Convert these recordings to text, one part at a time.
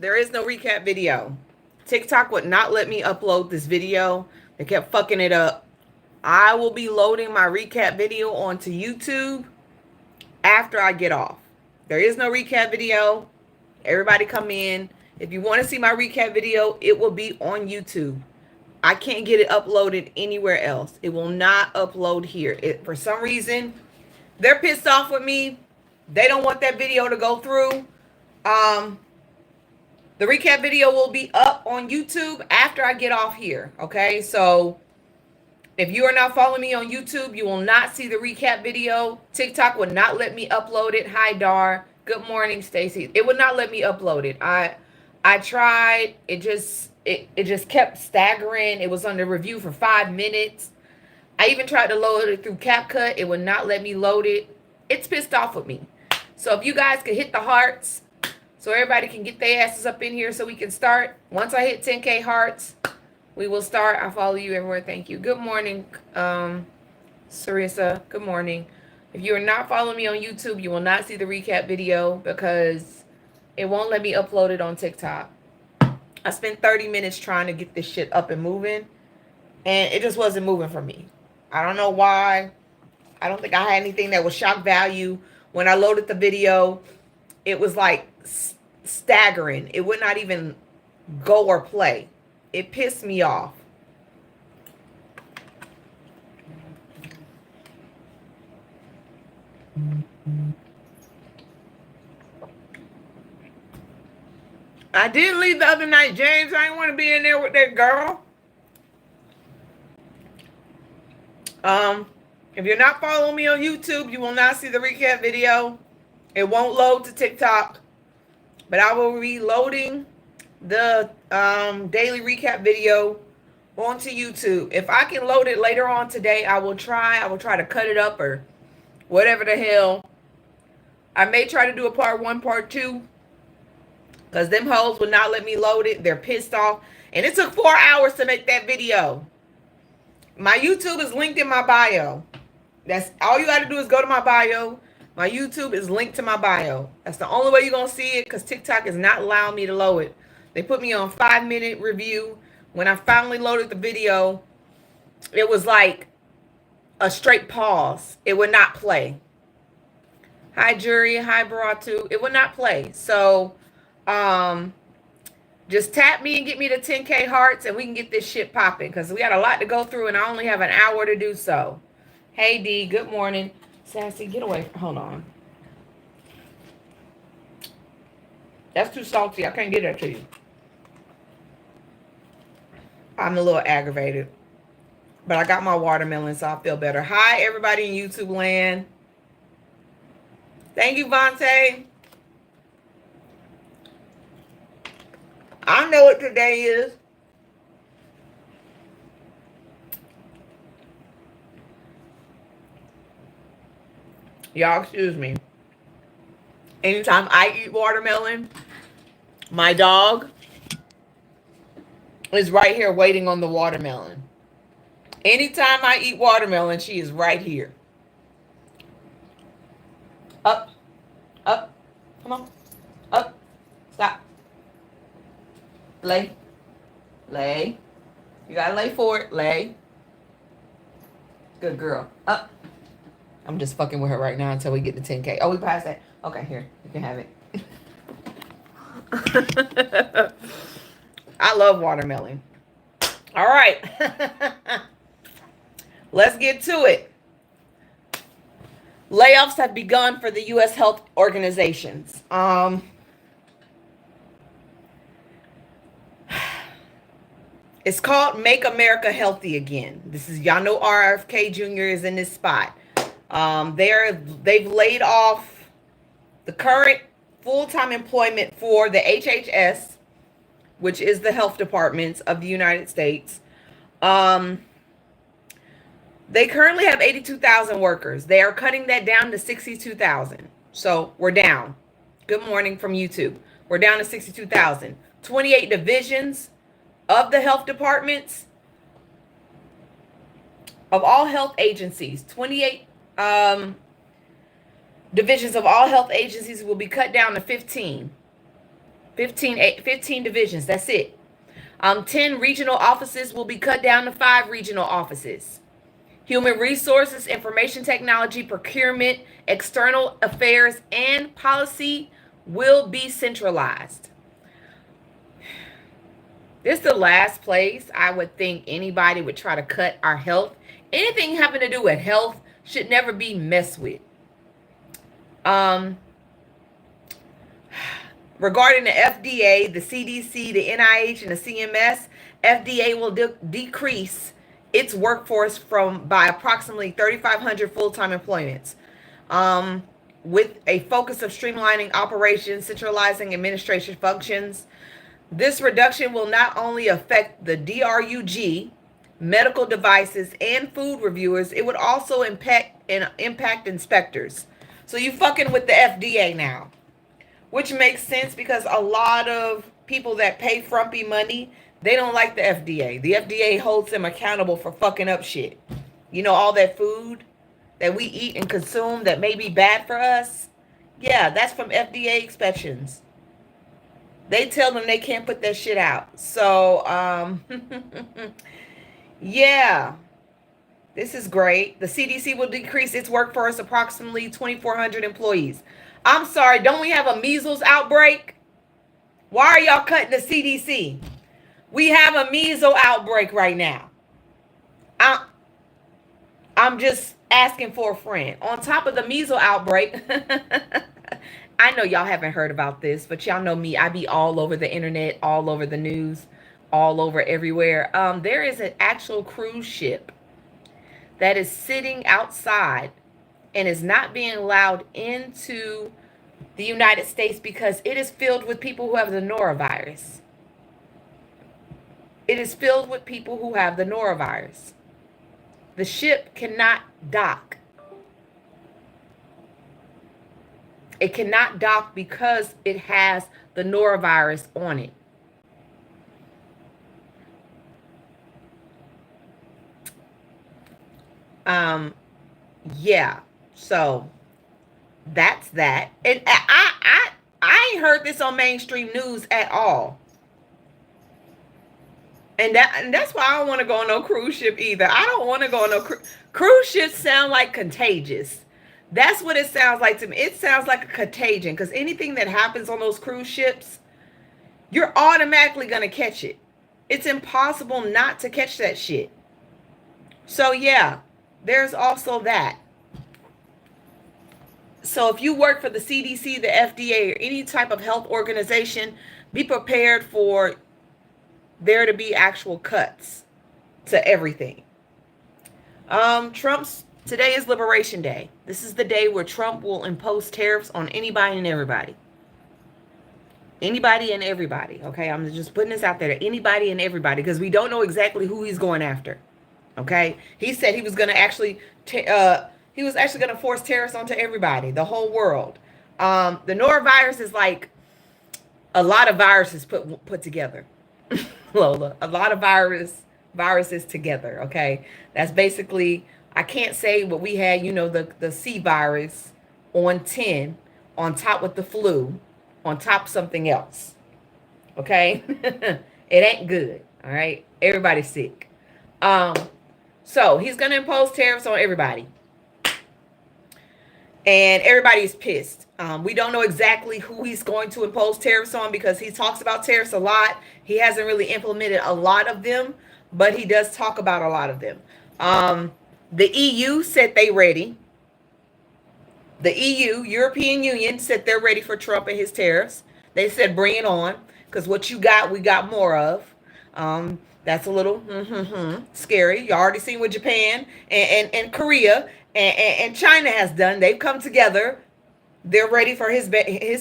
There is no recap video. TikTok would not let me upload this video. They kept fucking it up. I will be loading my recap video onto YouTube after I get off. There is no recap video. Everybody come in. If you want to see my recap video, it will be on YouTube. I can't get it uploaded anywhere else. It will not upload here. For some reason, they're pissed off with me. They don't want that video to go through. The recap video will be up on YouTube after I get off here. Okay, so if you are not following me on YouTube, you will not see the recap video. TikTok would not let me upload it. Hi, Dar. Good morning, Stacy. It would not let me upload it. I tried. It just kept staggering. It was under review for 5 minutes. I even tried to load it through CapCut. It would not let me load it. It's pissed off with me. So if you guys could hit the hearts so everybody can get their asses up in here so we can start. Once I hit 10K hearts, we will start. I follow you everywhere. Thank you. Good morning, Sarissa. Good morning. If you are not following me on YouTube, you will not see the recap video because it won't let me upload it on TikTok. I spent 30 minutes trying to get this shit up and moving, and it just wasn't moving for me. I don't know why. I don't think I had anything that was shock value. When I loaded the video, it was like staggering. It would not even go or play. It pissed me off. I did leave the other night, James. I didn't want to be in there with that girl. If you're not following me on YouTube, you will not see the recap video. It won't load to TikTok, but I will be loading the daily recap video onto YouTube. If I can load it later on today, I will try. I will try to cut it up or whatever the hell. I may try to do a part 1, part 2, because them hoes would not let me load it. They're pissed off. And it took 4 hours to make that video. My YouTube is linked in my bio. That's all you got to do is go to my bio. My YouTube is linked to my bio. That's the only way you're going to see it because TikTok is not allowing me to load it. They put me on 5-minute review. When I finally loaded the video, it was like a straight pause. It would not play. Hi, Jury. Hi, Baratu. It would not play. So, just tap me and get me to 10K hearts and we can get this shit popping because we got a lot to go through and I only have an hour to do so. Hey, D. Good morning. Sassy, get away. Hold on. That's too salty. I can't get that to you. I'm a little aggravated. But I got my watermelon, so I feel better. Hi, everybody in YouTube land. Thank you, Vontae. I know what today is. Y'all, excuse me. Anytime I eat watermelon, my dog is right here waiting on the watermelon. Anytime I eat watermelon, she is right here. Up. Up. Come on. Up. Stop. Lay. Lay. You gotta lay forward. Lay. Good girl. Up. I'm just fucking with her right now until we get to 10K. Oh, we passed that. Okay, here. You can have it. I love watermelon. All right. Let's get to it. Layoffs have begun for the U.S. health organizations. It's called Make America Healthy Again. This is, y'all know RFK Jr. is in this spot. They've laid off the current full-time employment for the HHS, which is the health departments of the United States. They currently have 82,000 workers. They are cutting that down to 62,000. So we're down. Good morning from YouTube. We're down to 62,000. 28 divisions of the health departments of all health agencies. 28 divisions of all health agencies will be cut down to 15. 15 divisions. That's it. 10 regional offices will be cut down to 5 regional offices. Human resources, information technology, procurement, external affairs, and policy will be centralized. This is the last place I would think anybody would try to cut our health. Anything having to do with health should never be messed with. Regarding the FDA, the CDC, the NIH, and the CMS, FDA will decrease its workforce by approximately 3,500 full-time employments, with a focus of streamlining operations, centralizing administration functions. This reduction will not only affect the DRUG, medical devices, and food reviewers, it would also impact inspectors. So you fucking with the FDA now, which makes sense because a lot of people that pay frumpy money, they don't like the FDA. The FDA holds them accountable for fucking up shit. You know, all that food that we eat and consume that may be bad for us. Yeah, that's from FDA inspections. They tell them they can't put that shit out. So, yeah, this is great. The CDC will decrease its workforce approximately 2,400 employees. I'm sorry, don't we have a measles outbreak? Why are y'all cutting the CDC? We have a measles outbreak right now. I'm just asking for a friend. On top of the measles outbreak, I know y'all haven't heard about this, but y'all know me. I be all over the internet, all over the news, all over everywhere. There is an actual cruise ship that is sitting outside and is not being allowed into the United States because it is filled with people who have the norovirus. It is filled with people who have the norovirus. The ship cannot dock. It cannot dock because it has the norovirus on it. Yeah. So that's that. And I ain't heard this on mainstream news at all. And that's why I don't want to go on no cruise ship either. I don't want to go on no cruise ships. Sound like contagious. That's what it sounds like to me. It sounds like a contagion because anything that happens on those cruise ships, you're automatically going to catch it. It's impossible not to catch that shit. So yeah, there's also that. So if you work for the CDC, the FDA, or any type of health organization, be prepared for there to be actual cuts to everything. Today is Liberation Day. This is the day where Trump will impose tariffs on anybody and everybody. Anybody and everybody. Okay, I'm just putting this out there to anybody and everybody because we don't know exactly who he's going after. Okay, he said he was going to actually going to force tariffs onto everybody, the whole world. The norovirus is like a lot of viruses put together. Lola, a lot of viruses together. Okay, that's basically, I can't say what we had. You know, the C virus on 10 on top with the flu on top of something else. Okay, it ain't good. All right, everybody's sick. So he's gonna impose tariffs on everybody. And everybody's pissed. We don't know exactly who he's going to impose tariffs on because he talks about tariffs a lot. He hasn't really implemented a lot of them, but he does talk about a lot of them. The EU said they ready. The EU, European Union, said they're ready for Trump and his tariffs. They said bring it on because what you got, we got more of. That's a little scary. You already seen what Japan and Korea and China has done. They've come together. They're ready for his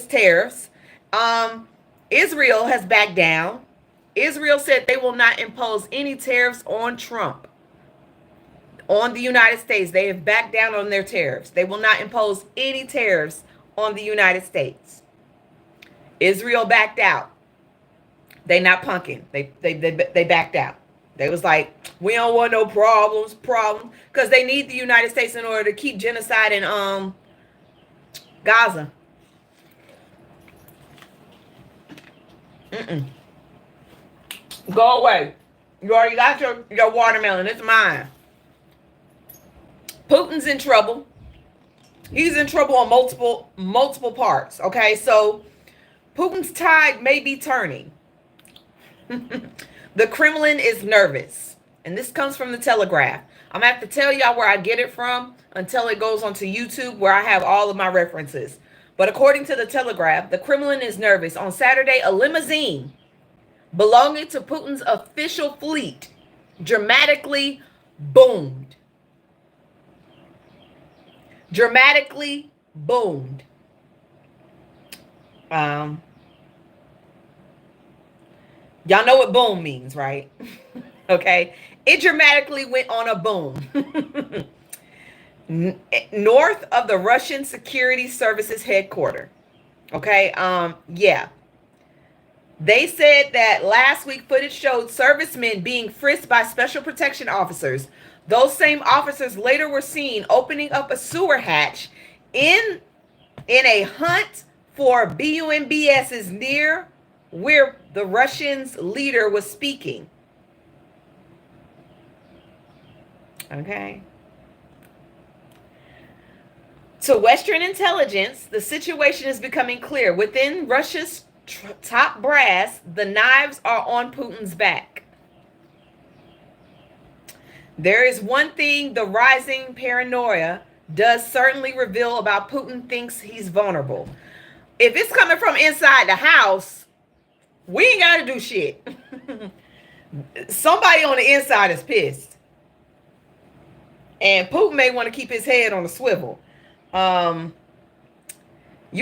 tariffs. Israel has backed down. Israel said they will not impose any tariffs on Trump, on the United States. They have backed down on their tariffs. They will not impose any tariffs on the United States. Israel backed out. They not punking. They backed out. They was like, we don't want no problems, because they need the United States in order to keep genocide in Gaza. Mm-mm. Go away. You already got your watermelon. It's mine. Putin's in trouble. He's in trouble on multiple parts. Okay, so Putin's tide may be turning. The Kremlin is nervous. And this comes from the Telegraph. I'm going to have to tell y'all where I get it from until it goes onto YouTube, where I have all of my references. But according to the Telegraph, the Kremlin is nervous. On Saturday, a limousine belonging to Putin's official fleet dramatically boomed. Dramatically boomed. Y'all know what boom means, right? Okay. It dramatically went on a boom. North of the Russian Security Services headquarters. Okay. Yeah. They said that last week footage showed servicemen being frisked by special protection officers. Those same officers later were seen opening up a sewer hatch in a hunt for BUMBSs near where the Russians' leader was speaking. Okay. To Western intelligence, the situation is becoming clear. Within Russia's top brass, the knives are on Putin's back. There is one thing the rising paranoia does certainly reveal about Putin thinks he's vulnerable. If it's coming from inside the house, we ain't got to do shit. Somebody on the inside is pissed. And Putin may want to keep his head on a swivel. You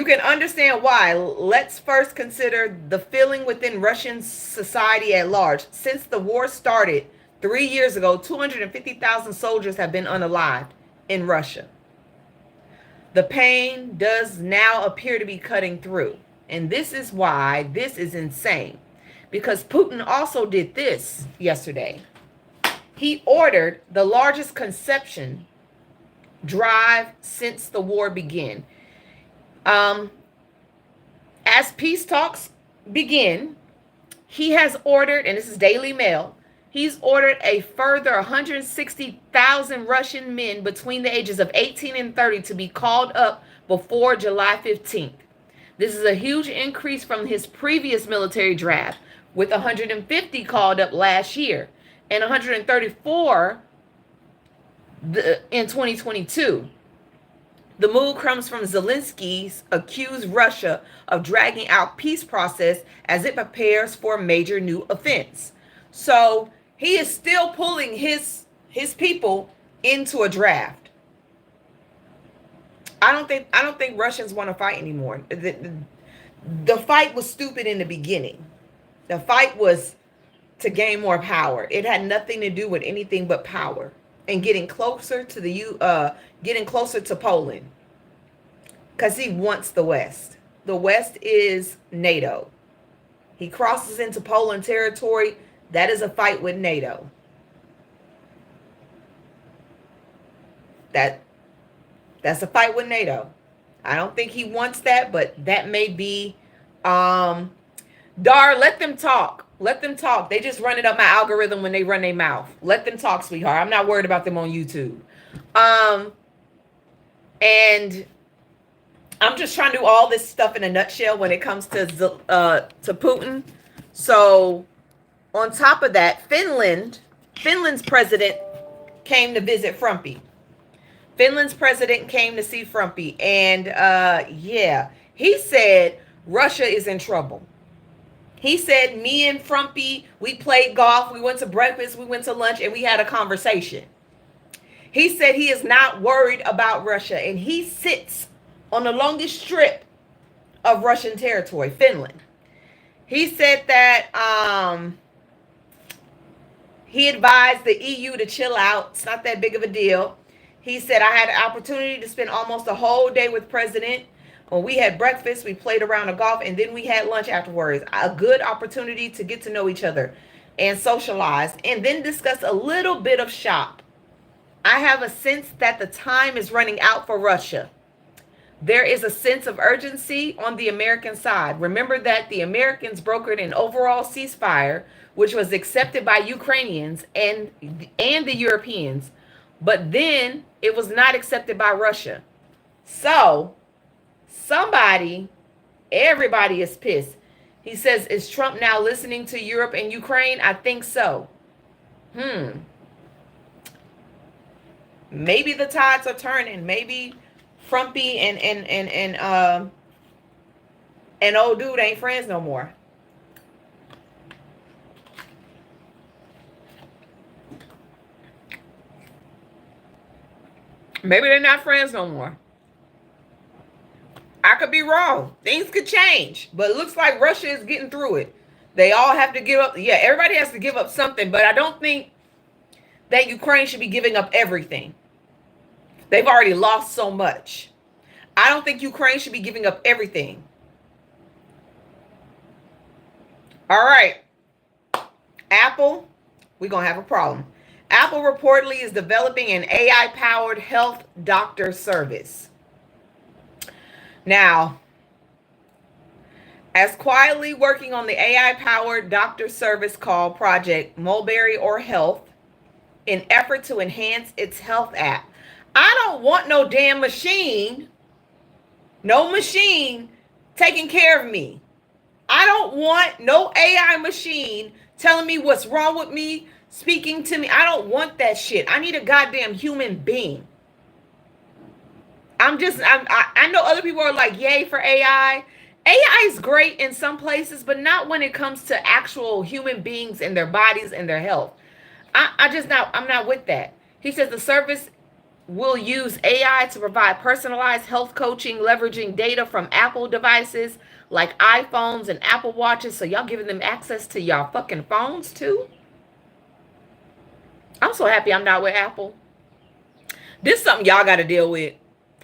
can understand why. Let's first consider the feeling within Russian society at large. Since the war started 3 years ago, 250,000 soldiers have been unalived in Russia. The pain does now appear to be cutting through. And this is why this is insane. Because Putin also did this yesterday. He ordered the largest conscription drive since the war began. As peace talks begin, he has ordered, and this is Daily Mail, he's ordered a further 160,000 Russian men between the ages of 18 and 30 to be called up before July 15th. This is a huge increase from his previous military draft, with 150 called up last year and 134 in 2022. The move comes from Zelensky's accused Russia of dragging out peace process as it prepares for a major new offense. So he is still pulling his people into a draft. I don't think Russians want to fight anymore. The fight was stupid in the beginning. The fight was to gain more power. It had nothing to do with anything but power and getting closer to getting closer to Poland, because he wants the West. The West is NATO. He crosses into Poland territory. That is a fight with NATO. That's a fight with NATO. I don't think he wants that, but that may be. Dar, let them talk. Let them talk. They just run it up my algorithm when they run their mouth. Let them talk, sweetheart. I'm not worried about them on YouTube. And I'm just trying to do all this stuff in a nutshell when it comes to Putin. So on top of that, Finland's president came to visit Frumpy. Finland's president came to see Frumpy. And yeah, he said Russia is in trouble. He said, me and Frumpy, we played golf, we went to breakfast, we went to lunch, and we had a conversation. He said he is not worried about Russia, and he sits on the longest strip of Russian territory, Finland. He said that he advised the EU to chill out. It's not that big of a deal. He said, I had an opportunity to spend almost a whole day with President. When we had breakfast, we played around a golf, and then we had lunch afterwards. A good opportunity to get to know each other and socialize, and then discuss a little bit of shop. I have a sense that the time is running out for Russia. There is a sense of urgency on the American side. Remember that the Americans brokered an overall ceasefire, which was accepted by Ukrainians and the Europeans, but then it was not accepted by Russia. So somebody, everybody is pissed. He says, is Trump now listening to Europe and Ukraine? I think so. Maybe the tides are turning. Maybe Frumpy and old dude ain't friends no more. Maybe they're not friends no more. I could be wrong. Things could change. But it looks like Russia is getting through it. They all have to give up. Yeah, everybody has to give up something. But I don't think that Ukraine should be giving up everything. They've already lost so much. I don't think Ukraine should be giving up everything. All right. Apple, we're going to have a problem. Apple reportedly is developing an AI-powered health doctor service. Now, as quietly working on the AI-powered doctor service called Project Mulberry or Health, in effort to enhance its health app. I don't want no damn machine, no machine taking care of me. I don't want no AI machine telling me what's wrong with me, speaking to me. I don't want that shit. I need a goddamn human being. I know other people are like, yay for AI. AI is great in some places, but not when it comes to actual human beings and their bodies and their health. I'm not with that. He says the service will use AI to provide personalized health coaching, leveraging data from Apple devices like iPhones and Apple Watches. So y'all giving them access to y'all fucking phones too? I'm so happy I'm not with Apple. This is something y'all got to deal with.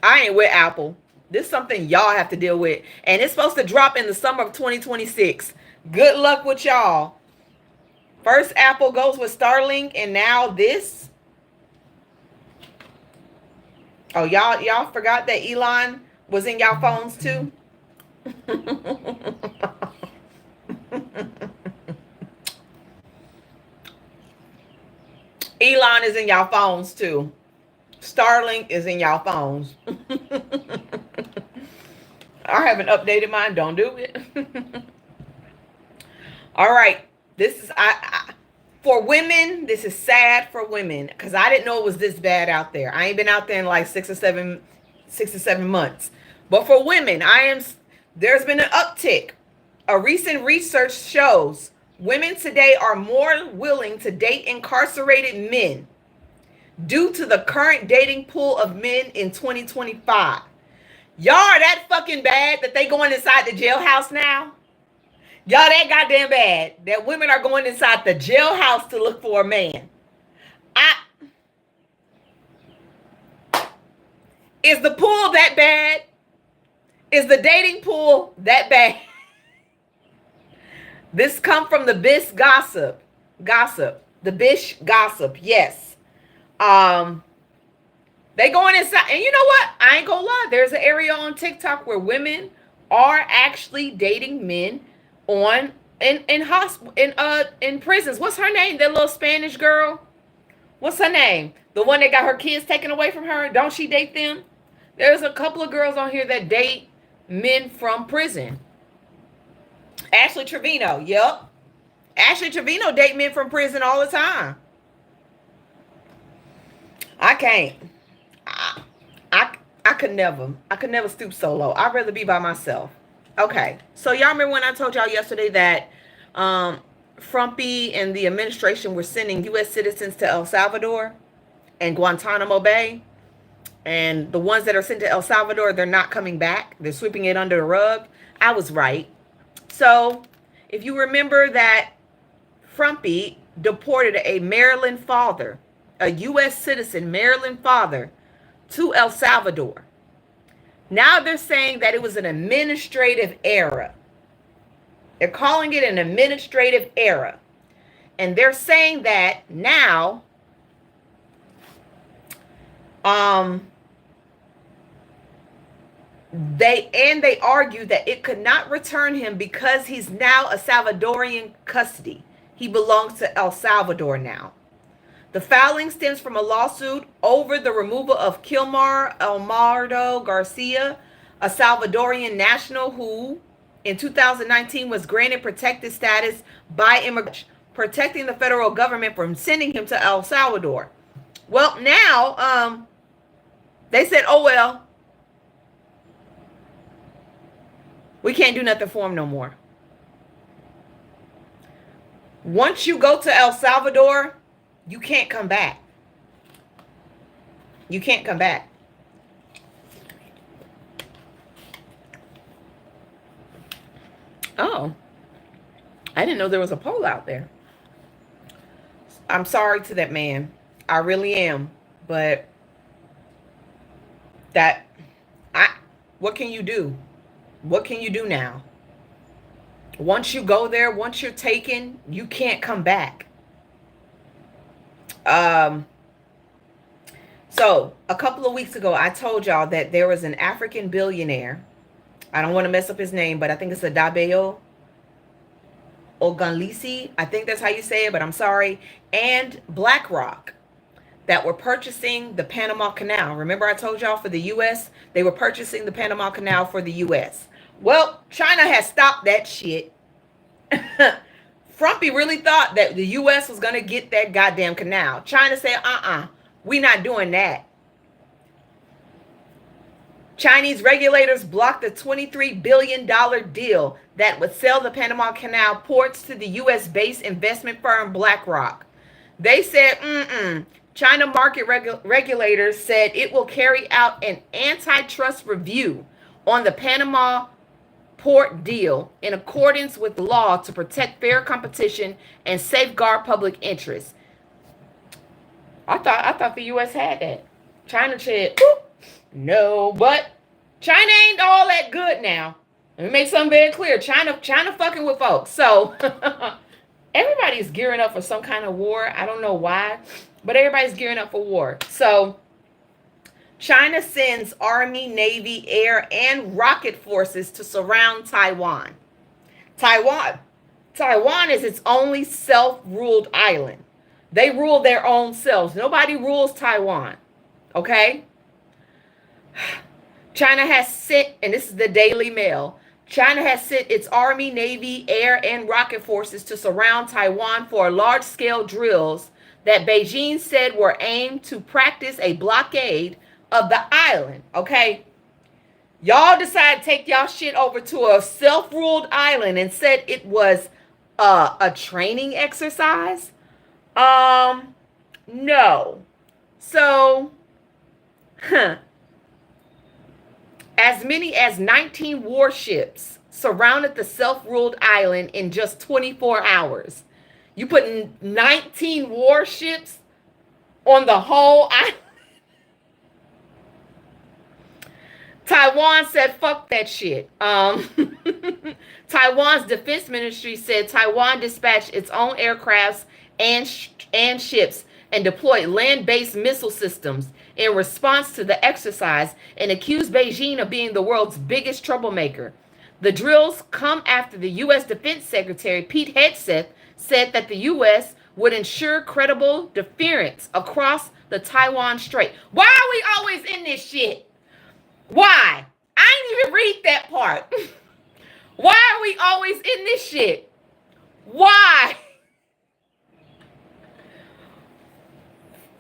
I ain't with Apple. This is something y'all have to deal with. And it's supposed to drop in the summer of 2026. Good luck with y'all. First Apple goes with Starlink and now this. Oh, y'all forgot that Elon was in y'all phones too? Elon is in y'all phones too. Starlink is in y'all phones. I haven't updated mine. Don't do it. All right. This is for women. This is sad for women because I didn't know it was this bad out there. I ain't been out there in like 6 or 7 months. But for women, there's been an uptick. A recent research shows women today are more willing to date incarcerated men due to the current dating pool of men in 2025. Y'all are that fucking bad that they going inside the jailhouse now? Y'all that goddamn bad that women are going inside the jailhouse to look for a man. Is the pool that bad? Is the dating pool that bad? This come from the Bish gossip. The Bish gossip, yes. They going inside, and you know what? I ain't gonna lie. There's an area on TikTok where women are actually dating men in prisons. What's her name? That little Spanish girl. What's her name? The one that got her kids taken away from her. Don't she date them? There's a couple of girls on here that date men from prison. Ashley Trevino. Yep. Ashley Trevino date men from prison all the time. I can't. I could never stoop so low. I'd rather be by myself. Okay. So y'all remember when I told y'all yesterday that Frumpy and the administration were sending U.S. citizens to El Salvador and Guantanamo Bay? And the ones that are sent to El Salvador, they're not coming back. They're sweeping it under the rug. I was right. So if you remember that Frumpy deported a Maryland father, a U.S. citizen, Maryland father, to El Salvador. Now they're saying that it was an administrative error. They're calling it an administrative error. And they're saying that now They argue that it could not return him because he's now a Salvadorian custody. He belongs to El Salvador now. The filing stems from a lawsuit over the removal of Kilmar Elmardo Garcia, a Salvadorian national who, in 2019, was granted protected status by immigration, protecting the federal government from sending him to El Salvador. Well, now, they said, oh, well, we can't do nothing for him no more. Once you go to El Salvador, you can't come back. You can't come back. Oh, I didn't know there was a poll out there. I'm sorry to that man. I really am. But what can you do? What can you do now? Once you go there, once you're taken, you can't come back. So a couple of weeks ago, I told y'all that there was an African billionaire. I don't want to mess up his name, but I think it's a Dabeo Ogunlisi. I think that's how you say it, but I'm sorry. And BlackRock that were purchasing the Panama Canal. Remember I told y'all for the U.S., they were purchasing the Panama Canal for the U.S. Well, China has stopped that shit. Frumpy really thought that the U.S. was going to get that goddamn canal. China said, we're not doing that. Chinese regulators blocked a $23 billion deal that would sell the Panama Canal ports to the U.S.-based investment firm BlackRock. They said, China market regulators said it will carry out an antitrust review on the Panama port deal in accordance with law to protect fair competition and safeguard public interest. I thought the U.S. had that. China said, no, but China ain't all that good now. Let me make something very clear. China fucking with folks. So everybody's gearing up for some kind of war. I don't know why, but everybody's gearing up for war. So China sends Army, Navy, Air, and rocket forces to surround Taiwan. Taiwan is its only self-ruled island. They rule their own selves. Nobody rules Taiwan. Okay? China has sent, and this is the Daily Mail, China has sent its Army, Navy, Air, and rocket forces to surround Taiwan for large-scale drills that Beijing said were aimed to practice a blockade of the island. Okay? Y'all decided to take y'all shit over to a self-ruled island and said it was a training exercise? No. So, as many as 19 warships surrounded the self-ruled island in just 24 hours. You put 19 warships on the whole island? Taiwan said, fuck that shit. Taiwan's defense ministry said Taiwan dispatched its own aircrafts and ships and deployed land-based missile systems in response to the exercise and accused Beijing of being the world's biggest troublemaker. The drills come after the U.S. Defense Secretary Pete Hegseth said that the U.S. would ensure credible deterrence across the Taiwan Strait. Why are we always in this shit? Why? I didn't even read that part. Why are we always in this shit? Why?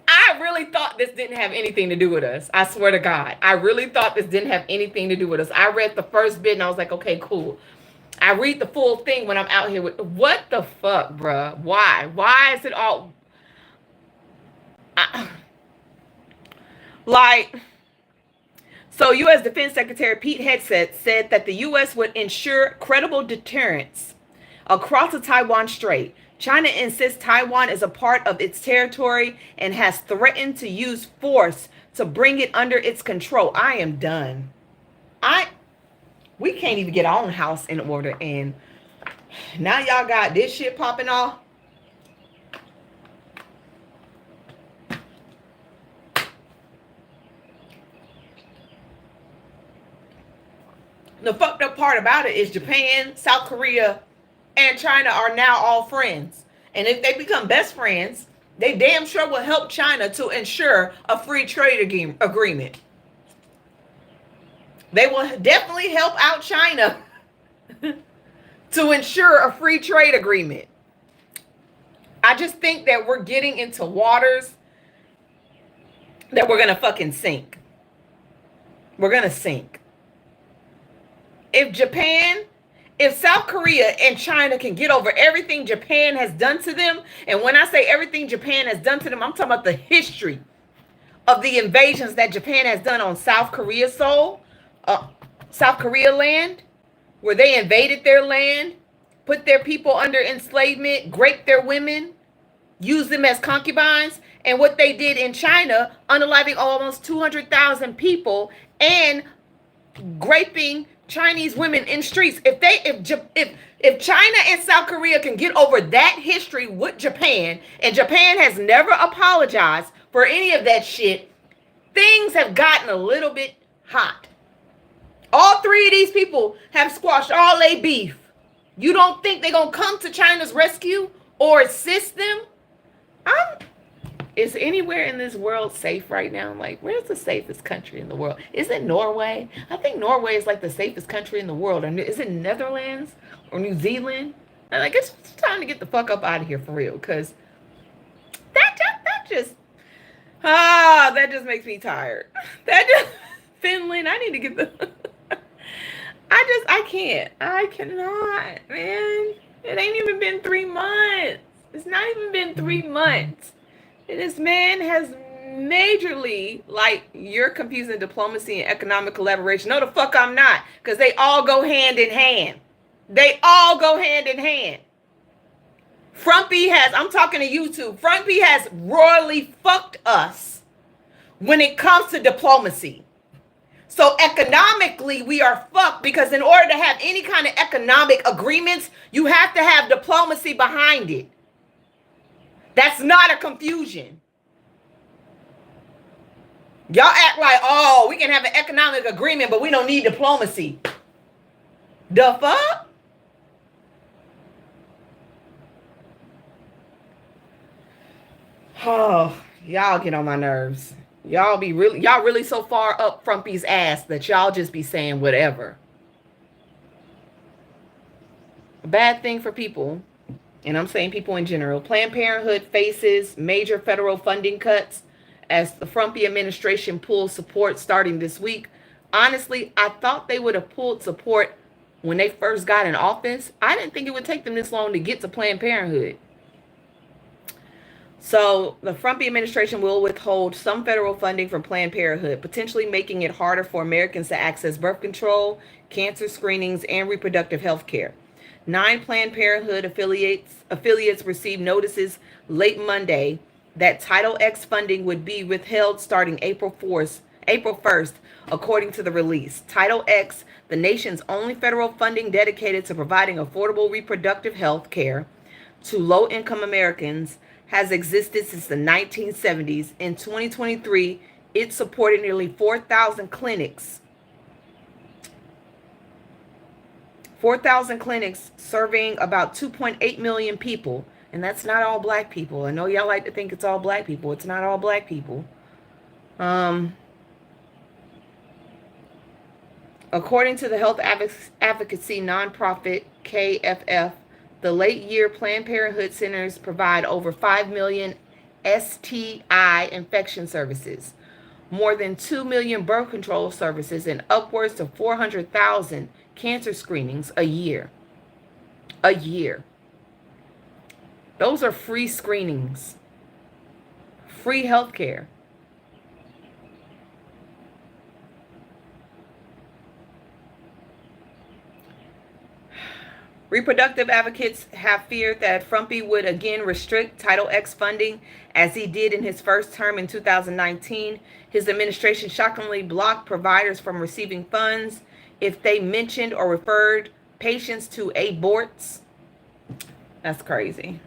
I really thought this didn't have anything to do with us. I swear to God. I really thought this didn't have anything to do with us. I read the first bit and I was like, okay, cool. I read the full thing when I'm out here with, what the fuck, bruh? Why? Why is it all... So U.S. Defense Secretary Pete Hegseth said that the U.S. would ensure credible deterrence across the Taiwan Strait. China insists Taiwan is a part of its territory and has threatened to use force to bring it under its control. I am done. We can't even get our own house in order, and now y'all got this shit popping off. The fucked up part about it is Japan, South Korea, and China are now all friends. And if they become best friends, they damn sure will help China to ensure a free trade agreement. They will definitely help out China to ensure a free trade agreement. I just think that we're getting into waters that we're going to fucking sink. We're going to sink. If South Korea and China can get over everything Japan has done to them, and when I say everything Japan has done to them, I'm talking about the history of the invasions that Japan has done on South Korea South Korea land, where they invaded their land, put their people under enslavement, raped their women, used them as concubines, and what they did in China, unaliving almost 200,000 people and raping Chinese women in streets. If China and South Korea can get over that history with Japan, and Japan has never apologized for any of that shit, things have gotten a little bit hot. All three of these people have squashed all their beef. You don't think they're going to come to China's rescue or assist them? Is anywhere in this world safe right now? Like, where's the safest country in the world? Is it Norway? I think Norway is like the safest country in the world. Is it Netherlands or New Zealand? And like, it's time to get the fuck up out of here for real, because that just makes me tired. Finland, I need to get the I cannot, man. It ain't even been 3 months. It's not even been 3 months. And this man has majorly, like, you're confusing diplomacy and economic collaboration. No, the fuck I'm not. Because they all go hand in hand. They all go hand in hand. I'm talking to YouTube. Frumpy has royally fucked us when it comes to diplomacy. So economically, we are fucked, because in order to have any kind of economic agreements, you have to have diplomacy behind it. That's not a confusion. Y'all act like, oh, we can have an economic agreement, but we don't need diplomacy. The fuck? Oh, y'all get on my nerves. Y'all really so far up Frumpy's ass that y'all just be saying whatever. A bad thing for people, and I'm saying people in general. Planned Parenthood faces major federal funding cuts as the Frumpy administration pulls support starting this week. Honestly, I thought they would have pulled support when they first got in office. I didn't think it would take them this long to get to Planned Parenthood. So the Frumpy administration will withhold some federal funding from Planned Parenthood, potentially making it harder for Americans to access birth control, cancer screenings, and reproductive health care. 9 Planned Parenthood affiliates received notices late Monday that Title X funding would be withheld starting April 1st, according to the release. Title X, the nation's only federal funding dedicated to providing affordable reproductive health care to low-income Americans, has existed since the 1970s. In 2023, it supported nearly 4,000 clinics. 4,000 clinics serving about 2.8 million people. And that's not all black people. I know y'all like to think it's all black people. It's not all black people. According to the health advocacy nonprofit KFF, the late-year Planned Parenthood centers provide over 5 million STI infection services, more than 2 million birth control services, and upwards of 400,000 cancer screenings a year. A year. Those are free screenings, free health care. Reproductive advocates have feared that Frumpy would again restrict Title X funding as he did in his first term in 2019. His administration shockingly blocked providers from receiving funds if they mentioned or referred patients to aborts. That's crazy.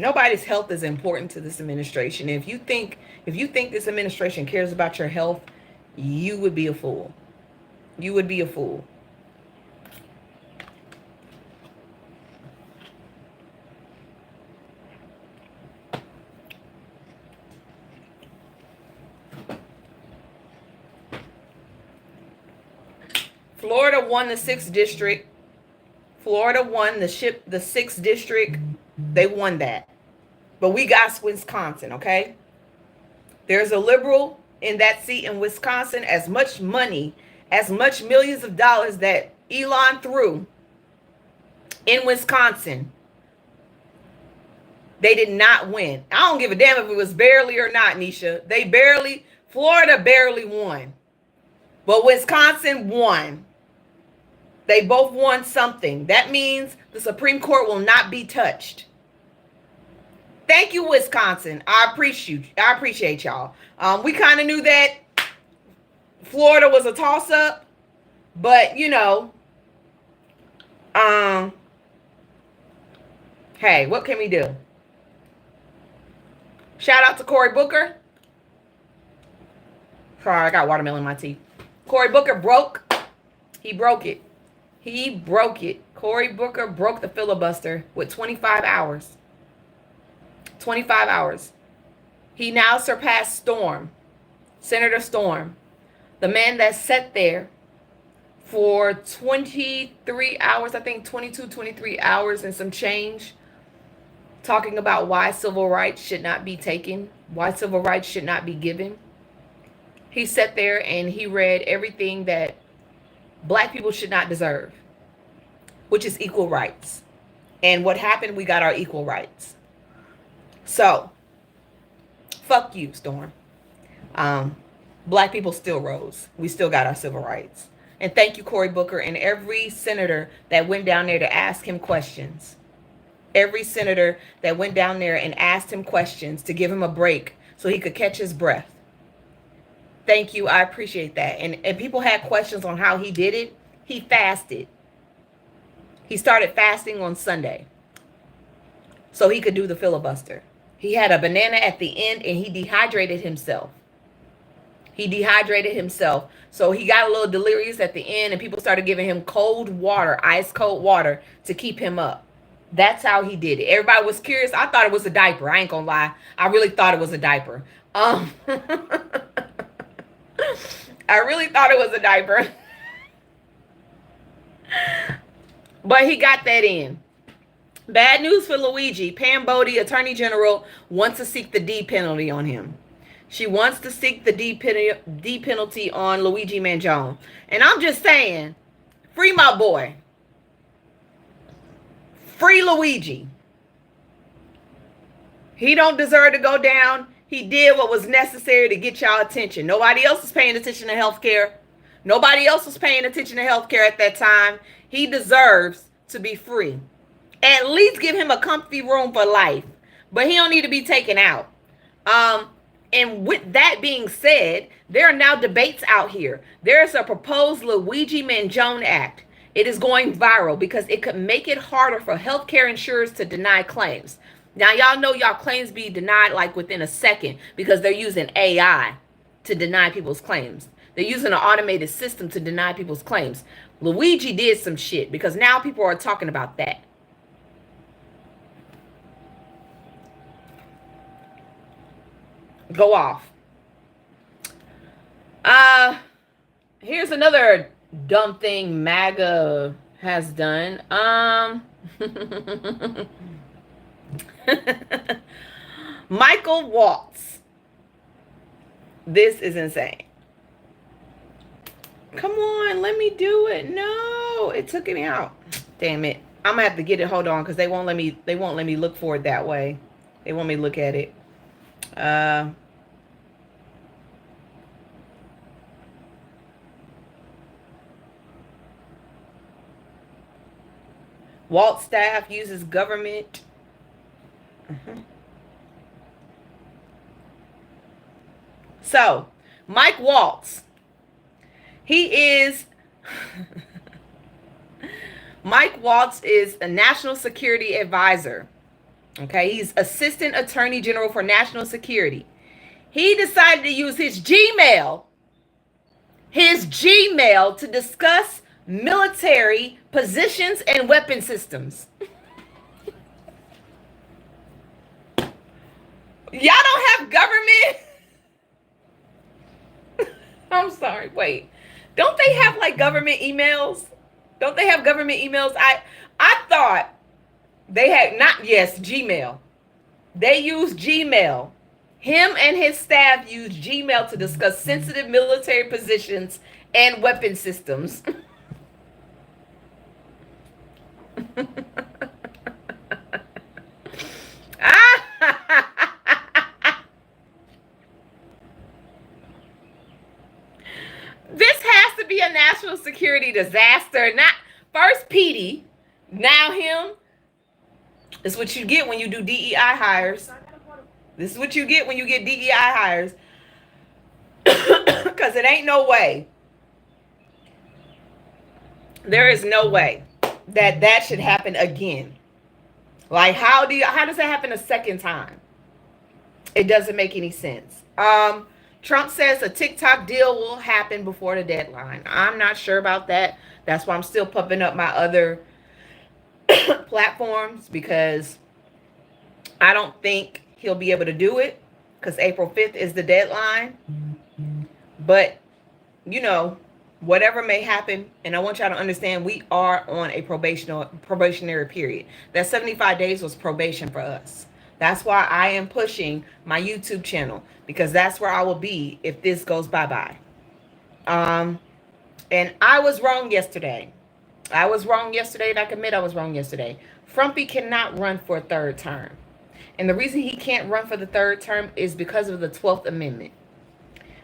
Nobody's health is important to this administration. If you think this administration cares about your health, you would be a fool. You would be a fool. Florida won the 6th district. Florida won the 6th district. They won that. But we got Wisconsin, okay? There's a liberal in that seat in Wisconsin. As much money, as much millions of dollars that Elon threw in Wisconsin, they did not win. I don't give a damn if it was barely or not, Nisha. Florida barely won. But Wisconsin won. They both won something. That means the Supreme Court will not be touched. Thank you, Wisconsin. I appreciate y'all. We kind of knew that Florida was a toss-up, but hey, what can we do? Shout out to Cory Booker. Sorry, I got watermelon in my teeth. Cory Booker broke. He broke it. He broke it. Cory Booker broke the filibuster with 25 hours. 25 hours. He now surpassed Storm, Senator Storm, the man that sat there for 23 hours, I think 22, 23 hours and some change, talking about why civil rights should not be taken, why civil rights should not be given. He sat there and he read everything that Black people should not deserve, which is equal rights. And what happened? We got our equal rights. So, fuck you, Storm. Black people still rose. We still got our civil rights. And thank you, Cory Booker, and every senator that went down there to ask him questions. Every senator that went down there and asked him questions to give him a break so he could catch his breath. Thank you. I appreciate that. And people had questions on how he did it. He fasted. He started fasting on Sunday so he could do the filibuster. He had a banana at the end and he dehydrated himself. So he got a little delirious at the end and people started giving him cold water, ice cold water to keep him up. That's how he did it. Everybody was curious. I thought it was a diaper. I ain't gonna lie. I really thought it was a diaper. I really thought it was a diaper. But he got that in. Bad news for Luigi. Pam Bodie, Attorney General, wants to seek the D penalty on him. She wants to seek the D penalty on Luigi Mangione. And I'm just saying, free my boy. Free Luigi. He don't deserve to go down. He did what was necessary to get y'all attention. Nobody else was paying attention to healthcare. Nobody else was paying attention to healthcare at that time. He deserves to be free. At least give him a comfy room for life. But he don't need to be taken out. And with that being said, there are now debates out here. There's a proposed Luigi Mangione Act. It is going viral because it could make it harder for healthcare insurers to deny claims. Now, y'all know y'all claims be denied like within a second because they're using AI to deny people's claims. They're using an automated system to deny people's claims. Luigi did some shit because now people are talking about that. Go off. Here's another dumb thing MAGA has done. Michael Waltz. This is insane. Come on, let me do it. No, it took me out. Damn it. I'm gonna have to get it. Hold on, because they won't let me look for it that way. They want me to look at it. Waltz staff uses government. So, Mike Waltz, Mike Waltz is a national security advisor. Okay, he's Assistant Attorney General for National Security. He decided to use his Gmail to discuss military positions and weapon systems. Y'all don't have government? I'm sorry, wait. Don't they have like government emails? Don't they have government emails? I thought they had not, yes, Gmail. They use Gmail. Him and his staff use Gmail to discuss sensitive military positions and weapon systems. This has to be a national security disaster. Not first Petey, now him. This is what you get when you do DEI hires. This is what you get when you get DEI hires. Because it ain't no way. There is no way that should happen again. Like, how does that happen a second time? It doesn't make any sense. Trump says a TikTok deal will happen before the deadline. I'm not sure about that. That's why I'm still pumping up my other platforms, because I don't think he'll be able to do it, because April 5th is the deadline. But, you know, whatever may happen, and I want y'all to understand, we are on a probationary period. That 75 days was probation for us. That's why I am pushing my YouTube channel, because that's where I will be if this goes bye-bye. And I was wrong yesterday. And I admit I was wrong yesterday. Frumpy cannot run for a third term. And the reason he can't run for the third term is because of the 12th Amendment.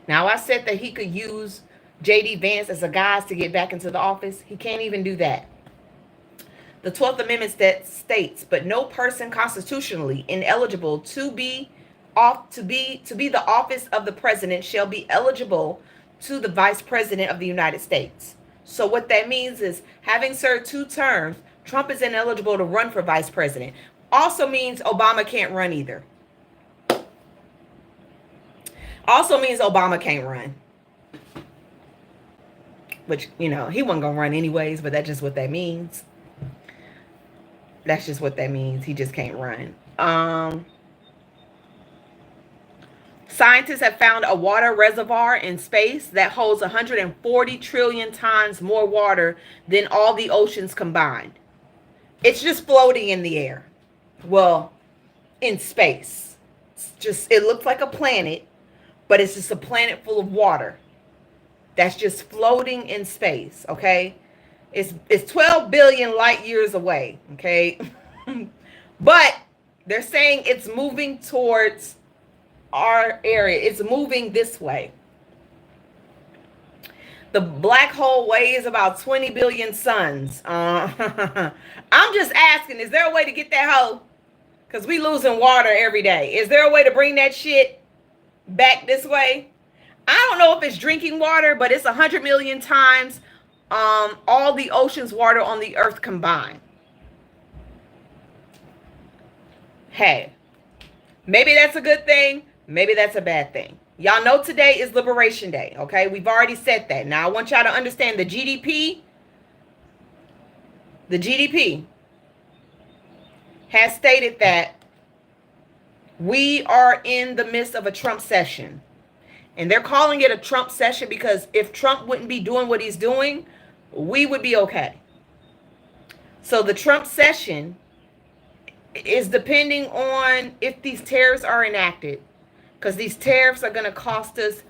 Now, I said that he could use J.D. Vance as a guise to get back into the office. He can't even do that. The 12th Amendment that states, but no person constitutionally ineligible to be the office of the president shall be eligible to the vice president of the United States. So what that means is, having served 2 terms, Trump is ineligible to run for vice president. Also means Obama can't run either. Also means Obama can't run. Which, you know, he wasn't going to run anyways, but that's just what that means. That's just what that means. He just can't run. Scientists have found a water reservoir in space that holds 140 trillion times more water than all the oceans combined. It's just floating in the air. Well, in space. It looks like a planet, but it's just a planet full of water that's just floating in space, okay? It's 12 billion light years away, okay? But they're saying it's moving towards our area. It's moving this way. The black hole weighs about 20 billion suns. I'm just asking, is there a way to get that hole? Because we losing water every day. Is there a way to bring that shit back this way? I don't know if it's drinking water, but it's 100 million times all the ocean's water on the earth combined. Hey, maybe that's a good thing. Maybe that's a bad thing. Y'all know today is Liberation Day, okay? We've already said that. Now, I want y'all to understand the GDP has stated that we are in the midst of a Trump session. And they're calling it a Trump session because if Trump wouldn't be doing what he's doing, we would be okay. So the Trump session is depending on if these tariffs are enacted, because these tariffs are going to cost us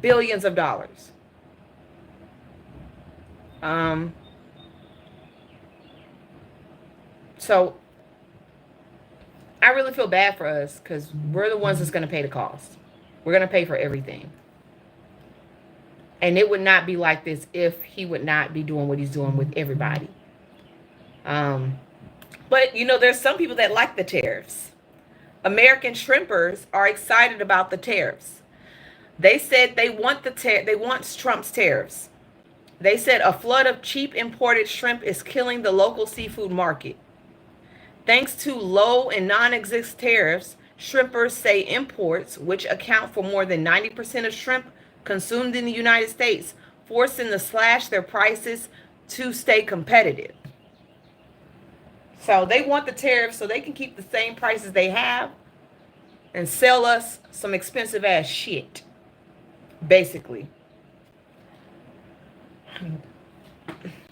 billions of dollars. So I really feel bad for us, because we're the ones that's going to pay the cost. We're going to pay for everything. And it would not be like this if he would not be doing what he's doing with everybody. But, you know, there's some people that like the tariffs. American shrimpers are excited about the tariffs. They said they want Trump's tariffs. They said a flood of cheap imported shrimp is killing the local seafood market. Thanks to low and non-existent tariffs, shrimpers say imports, which account for more than 90% of shrimp consumed in the United States, forced them to slash their prices to stay competitive. So they want the tariffs so they can keep the same prices they have and sell us some expensive ass shit, basically.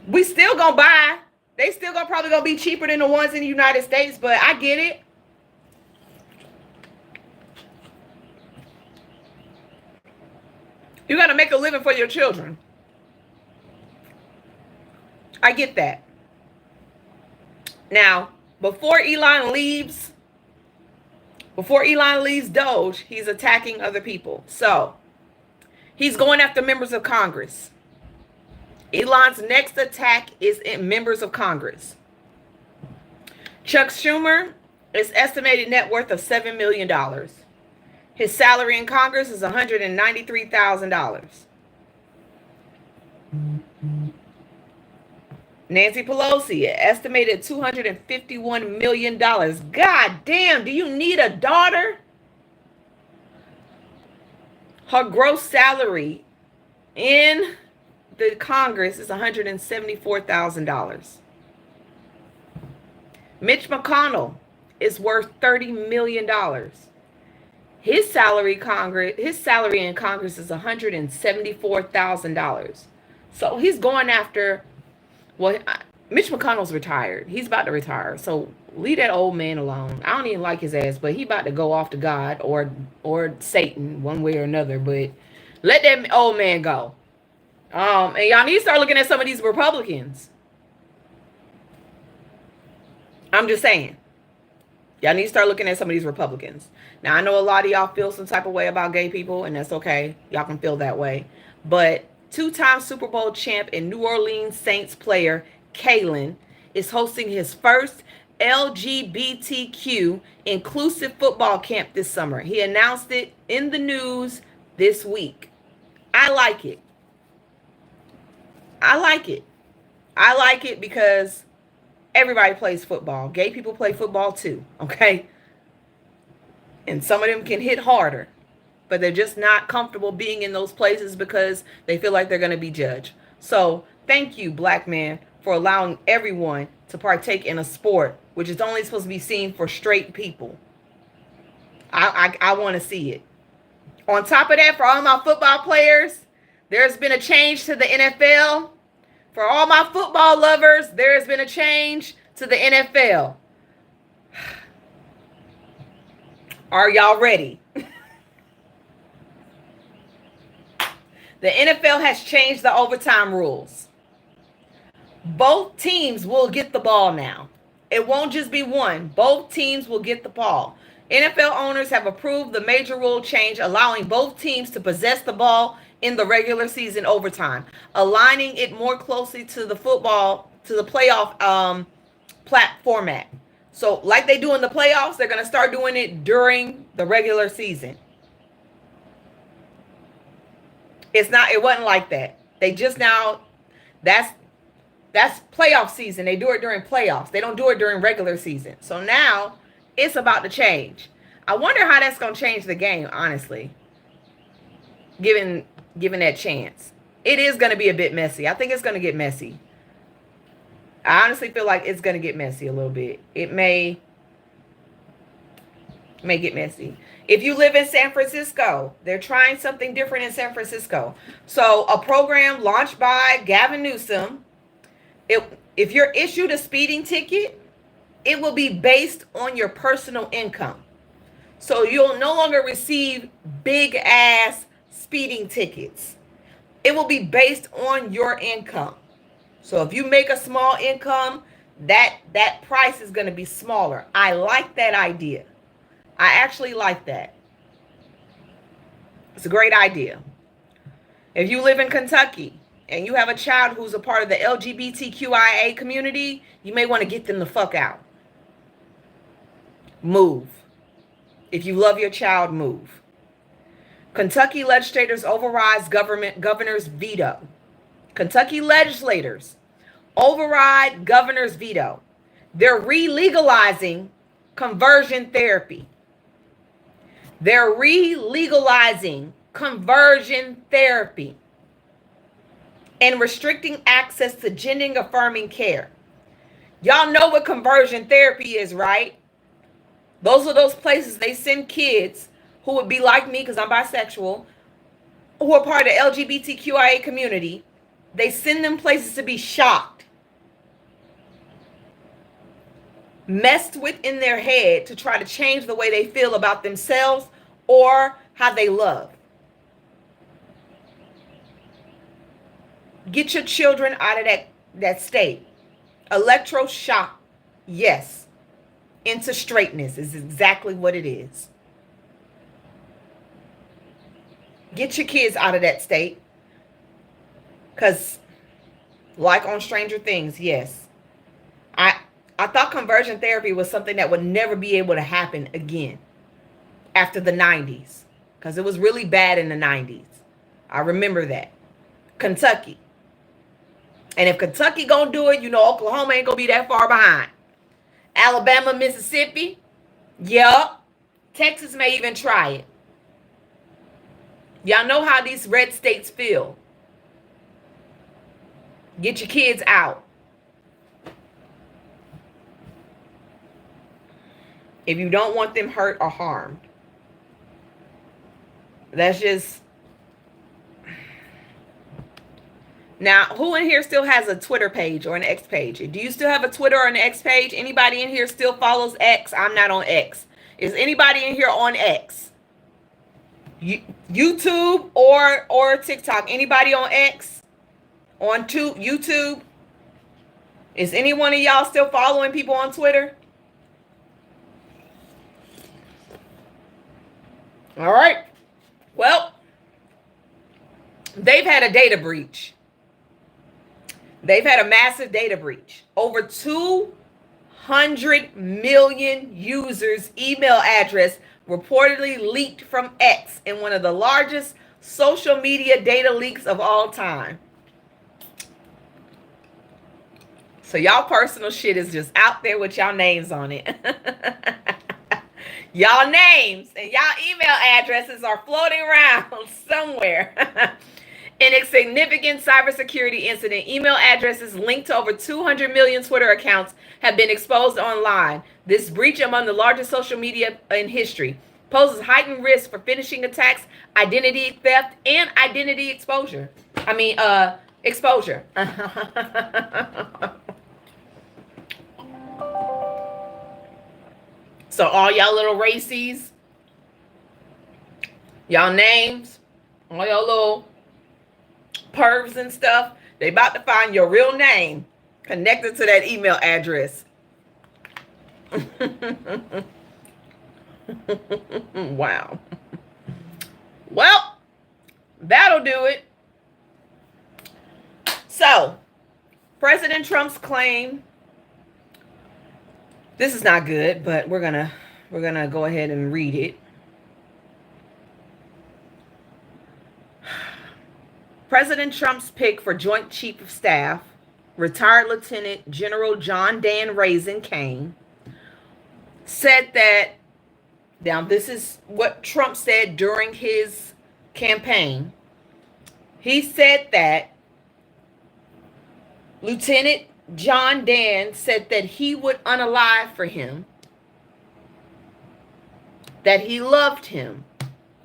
We still gonna buy. They still gonna probably gonna be cheaper than the ones in the United States, but I get it. You gotta make a living for your children. I get that. Now, before Elon leaves Doge, he's attacking other people. So he's going after members of Congress. Elon's next attack is in members of Congress. Chuck Schumer is estimated net worth of $7 million. His salary in Congress is $193,000. Nancy Pelosi, estimated $251 million. God damn, do you need a daughter? Her gross salary in the Congress is $174,000. Mitch McConnell is worth $30 million. His salary in Congress is $174,000. So he's going after, well, Mitch McConnell's retired. He's about to retire. So leave that old man alone. I don't even like his ass, but he about to go off to God or Satan one way or another. But let that old man go. And y'all need to start looking at some of these Republicans. I'm just saying. Y'all need to start looking at some of these Republicans. Now, I know a lot of y'all feel some type of way about gay people, and that's okay. Y'all can feel that way. But two-time Super Bowl champ and New Orleans Saints player Kalen is hosting his first LGBTQ inclusive football camp this summer. He announced it in the news this week. I like it. I like it. I like it because everybody plays football. Gay people play football too, okay? And some of them can hit harder, but they're just not comfortable being in those places because they feel like they're going to be judged. So thank you, black man, for allowing everyone to partake in a sport which is only supposed to be seen for straight people. I want to see it. On top of that, for all my football players, there's been a change to the NFL. For all my football lovers, there has been a change to the NFL. Are y'all ready? The NFL has changed the overtime rules. Both teams will get the ball now. It won't just be one. Both teams will get the ball. NFL owners have approved the major rule change, allowing both teams to possess the ball in the regular season overtime, aligning it more closely to the playoff format. So like they do in the playoffs, they're going to start doing it during the regular season. It wasn't like that. They just now, that's playoff season. They do it during playoffs. They don't do it during regular season. So now it's about to change. I wonder how that's going to change the game, honestly. Given that chance. It is going to be a bit messy. I think it's going to get messy. I honestly feel like it's going to get messy a little bit. It may get messy. If you live in San Francisco, they're trying something different in San Francisco. So a program launched by Gavin Newsom, if you're issued a speeding ticket, it will be based on your personal income. So you'll no longer receive big ass speeding tickets. It will be based on your income. So if you make a small income, that price is going to be smaller. I like that idea. I actually like that. It's a great idea. If you live in Kentucky and you have a child who's a part of the LGBTQIA community, you may want to get them the fuck out. Move. If you love your child, move. Kentucky legislators overrides governor's veto. Kentucky legislators override governor's veto. They're re-legalizing conversion therapy. They're re-legalizing conversion therapy and restricting access to gender-affirming care. Y'all know what conversion therapy is, right? Those are those places they send kids who would be like me because I'm bisexual, who are part of the LGBTQIA community. They send them places to be shocked, messed with in their head to try to change the way they feel about themselves or how they love. Get your children out of that state. Electroshock, yes, into straightness is exactly what it is. Get your kids out of that state. Because, like on Stranger Things, yes, I thought conversion therapy was something that would never be able to happen again after the 90s. Because it was really bad in the 90s. I remember that. Kentucky. And if Kentucky gonna do it, you know Oklahoma ain't gonna be that far behind. Alabama, Mississippi, yup. Texas may even try it. Y'all know how these red states feel. Get your kids out. If you don't want them hurt or harmed. That's just... Now, who in here still has a Twitter page or an X page? Do you still have a Twitter or an X page? Anybody in here still follows X? I'm not on X. Is anybody in here on X? YouTube or TikTok? Anybody on X? On YouTube? Is any one of y'all still following people on Twitter? All right. Well, they've had a data breach. They've had a massive data breach. Over 200 million users' email address reportedly leaked from X in one of the largest social media data leaks of all time. So y'all personal shit is just out there with y'all names on it. Y'all names and y'all email addresses are floating around somewhere. In a significant cybersecurity incident, email addresses linked to over 200 million Twitter accounts have been exposed online. This breach, among the largest social media in history, poses heightened risk for phishing attacks, identity theft, and identity exposure. Exposure. So all y'all little racies, y'all names, all y'all little pervs and stuff, they about to find your real name connected to that email address. Wow. Well, that'll do it. So, President Trump's claim. This is not good, but we're gonna go ahead and read it. President Trump's pick for Joint Chief of Staff, retired Lieutenant General John Dan Raisin Kane, said that, now this is what Trump said during his campaign. He said that Lieutenant John Dan said that he would unalive for him, that he loved him.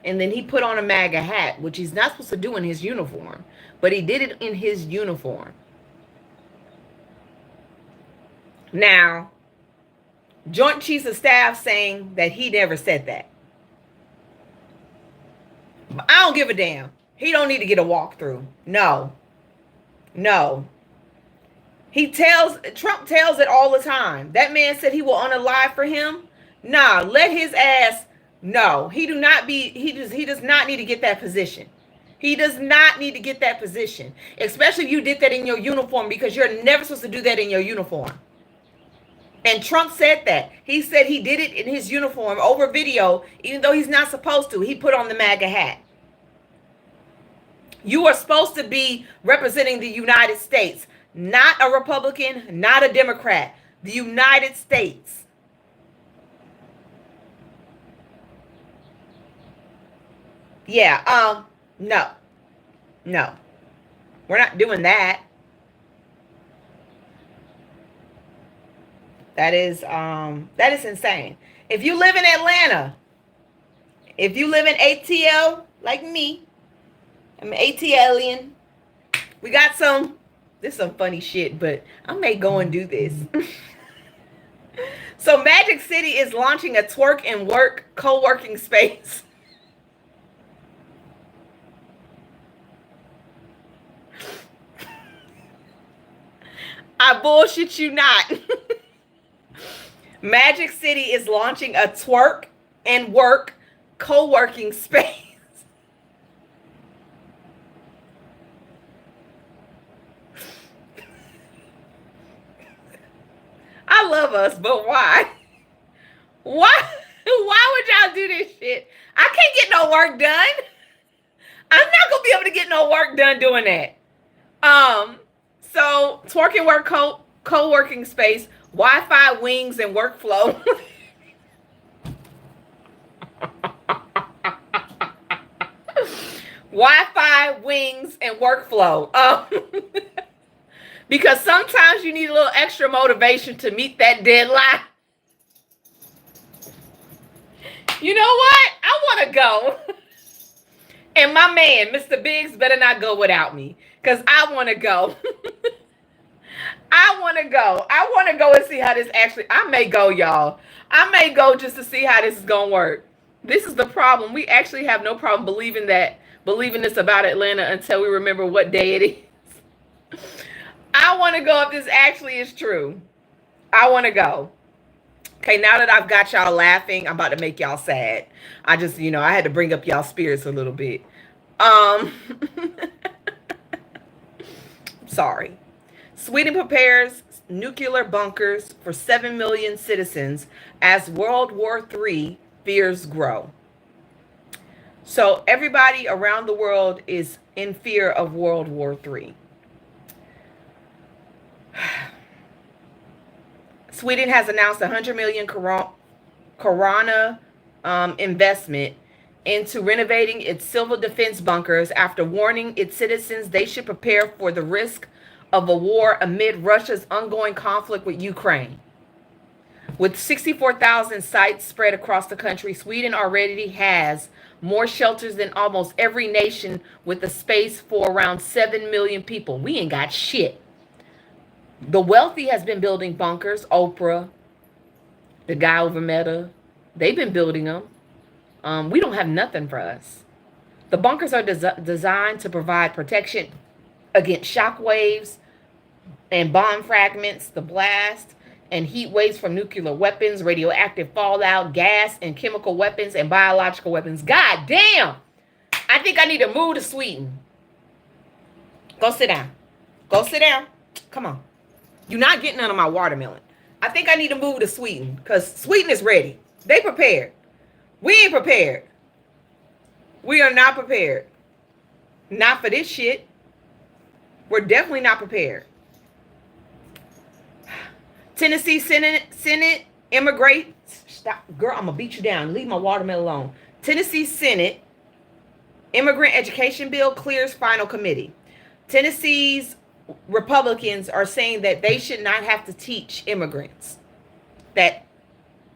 And then he put on a MAGA hat, which he's not supposed to do in his uniform. But he did it in his uniform. Now, Joint Chiefs of Staff saying that he never said that. I don't give a damn. He don't need to get a walkthrough. No. Trump tells it all the time. That man said he will unalive for him. Nah, let his ass... No, he does not need to get that position. He does not need to get that position. Especially if you did that in your uniform, because you're never supposed to do that in your uniform. And Trump said that. He said he did it in his uniform over video, even though he's not supposed to. He put on the MAGA hat. You are supposed to be representing the United States, not a Republican, not a Democrat. The United States. Yeah, no. No. We're not doing that. That is insane. If you live in Atlanta, if you live in ATL like me, I'm an ATLian. We got some. This is some funny shit, but I may go and do this. So Magic City is launching a twerk and work co-working space. I bullshit you not. Magic City is launching a twerk and work co-working space. I love us, but why? Why? Why would y'all do this shit? I can't get no work done. I'm not gonna be able to get no work done doing that. So twerk and work co-working space, Wi-Fi wings and workflow. Wi-Fi wings and workflow. Because sometimes you need a little extra motivation to meet that deadline. You know what? I want to go. And my man, Mr. Biggs, better not go without me. Because I want to go. I want to go. I want to go and see how this actually... I may go, y'all. I may go just to see how this is going to work. This is the problem. We actually have no problem believing this about Atlanta until we remember what day it is. I want to go if this actually is true. I want to go. Okay, now that I've got y'all laughing, I'm about to make y'all sad. I just, I had to bring up y'all spirits a little bit. Sorry. Sweden prepares nuclear bunkers for 7 million citizens as World War III fears grow. So everybody around the world is in fear of World War III. Sweden has announced 100 million krona investment into renovating its civil defense bunkers after warning its citizens they should prepare for the risk of a war amid Russia's ongoing conflict with Ukraine. With 64,000 sites spread across the country, Sweden already has more shelters than almost every nation with a space for around 7 million people. We ain't got shit. The wealthy has been building bunkers. Oprah, the guy over Meta, they've been building them. We don't have nothing for us. The bunkers are designed to provide protection against shock waves and bomb fragments, the blast and heat waves from nuclear weapons, radioactive fallout, gas and chemical weapons, and biological weapons. God damn! I think I need to move to Sweden. Go sit down. Go sit down. Come on. You're not getting none of my watermelon. I think I need to move to Sweden because Sweden is ready. They prepared. We ain't prepared. We are not prepared. Not for this shit. We're definitely not prepared. Tennessee Senate immigrants. Stop. Girl, I'm going to beat you down. Leave my watermelon alone. Tennessee Senate immigrant education bill clears final committee. Tennessee's Republicans are saying that they should not have to teach immigrants. That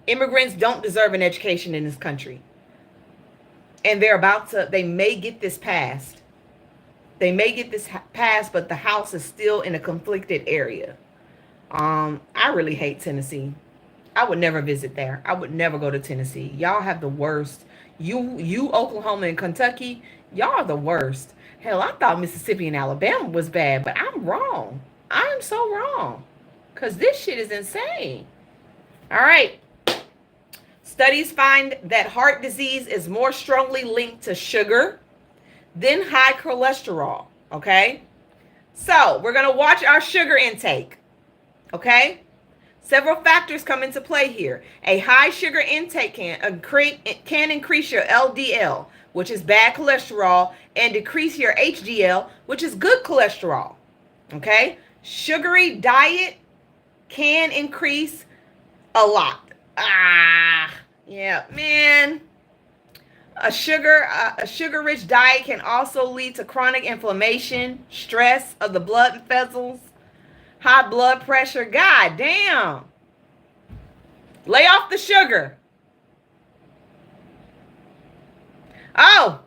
immigrants don't deserve an education in this country. And they may get this passed. They may get this passed, but the House is still in a conflicted area. I really hate Tennessee. I would never visit there. I would never go to Tennessee. Y'all have the worst. You Oklahoma and Kentucky, y'all are the worst. Hell, I thought Mississippi and Alabama was bad, but I'm wrong. I am so wrong. Because this shit is insane. All right. Studies find that heart disease is more strongly linked to sugar than high cholesterol. Okay? So, we're going to watch our sugar intake. Okay? Several factors come into play here. A high sugar intake can increase your LDL, which is bad cholesterol, and decrease your HDL, which is good cholesterol. Okay? Sugary diet can increase a lot. Yeah, man. A sugar-rich diet can also lead to chronic inflammation, stress of the blood vessels, high blood pressure. God damn. Lay off the sugar. Oh,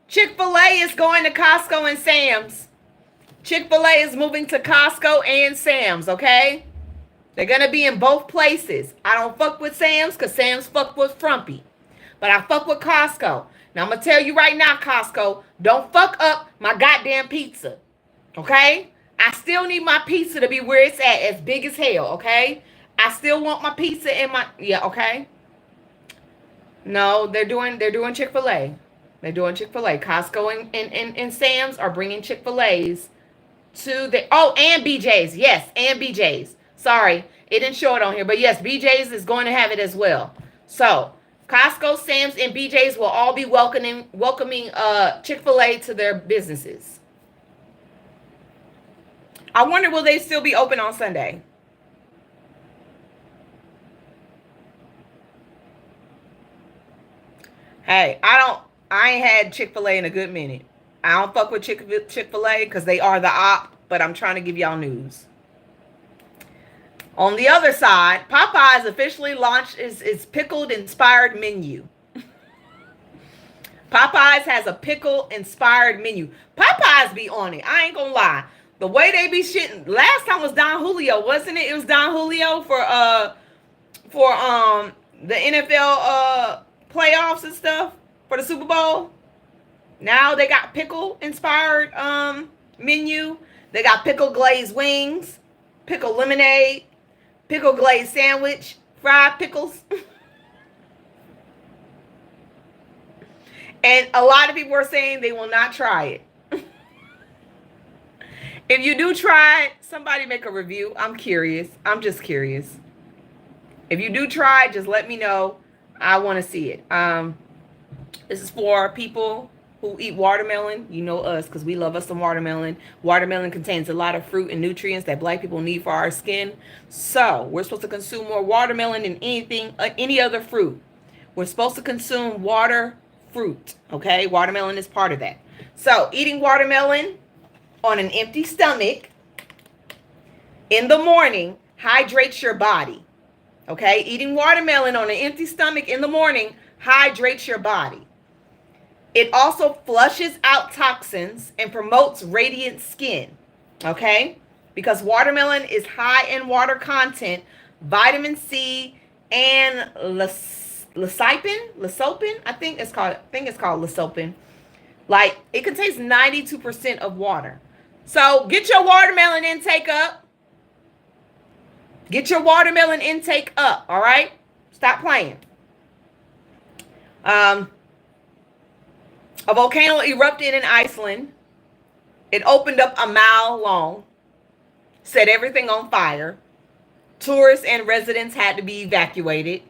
Chick-fil-A is going to Costco and Sam's. Chick-fil-A is moving to Costco and Sam's, okay? They're going to be in both places. I don't fuck with Sam's because Sam's fuck with Frumpy. But I fuck with Costco. Now, I'm going to tell you right now, Costco, don't fuck up my goddamn pizza. Okay? I still need my pizza to be where it's at, as big as hell, okay? I still want my pizza in my... Yeah, okay? No, they're doing Chick-fil-A. They're doing Chick-fil-A. Costco and Sam's are bringing Chick-fil-A's to the... Oh, and BJ's. Yes, and BJ's. Sorry, it didn't show it on here. But yes, BJ's is going to have it as well. So... Costco, Sam's, and BJ's will all be welcoming Chick-fil-A to their businesses. I wonder, will they still be open on Sunday? Hey, I ain't had Chick-fil-A in a good minute. I don't fuck with Chick-fil-A because they are the op, but I'm trying to give y'all news. On the other side, Popeyes officially launched its pickled-inspired menu. Popeyes has a pickle-inspired menu. Popeyes be on it. I ain't gonna lie. The way they be shitting. Last time was Don Julio, wasn't it? It was Don Julio for the NFL playoffs and stuff for the Super Bowl. Now they got pickle-inspired menu. They got pickle glazed wings, pickle lemonade, pickle glazed sandwich, fried pickles. And a lot of people are saying they will not try it. If you do try it, somebody make a review. I'm curious. I'm just curious. If you do try it, just let me know. I want to see it. This is for people who eat watermelon. You know us because we love us some watermelon. Watermelon contains a lot of fruit and nutrients that black people need for our skin. So we're supposed to consume more watermelon than any other fruit. We're supposed to consume fruit. Okay, watermelon is part of that. So eating watermelon on an empty stomach in the morning hydrates your body. Okay, eating watermelon on an empty stomach in the morning hydrates your body. It also flushes out toxins and promotes radiant skin, okay? Because watermelon is high in water content, vitamin C, and lecithin. I think it's called lecithin. Like, it contains 92% of water. So get your watermelon intake up. Get your watermelon intake up, all right? Stop playing. A volcano erupted in Iceland. It opened up a mile long, set everything on fire. Tourists and residents had to be evacuated.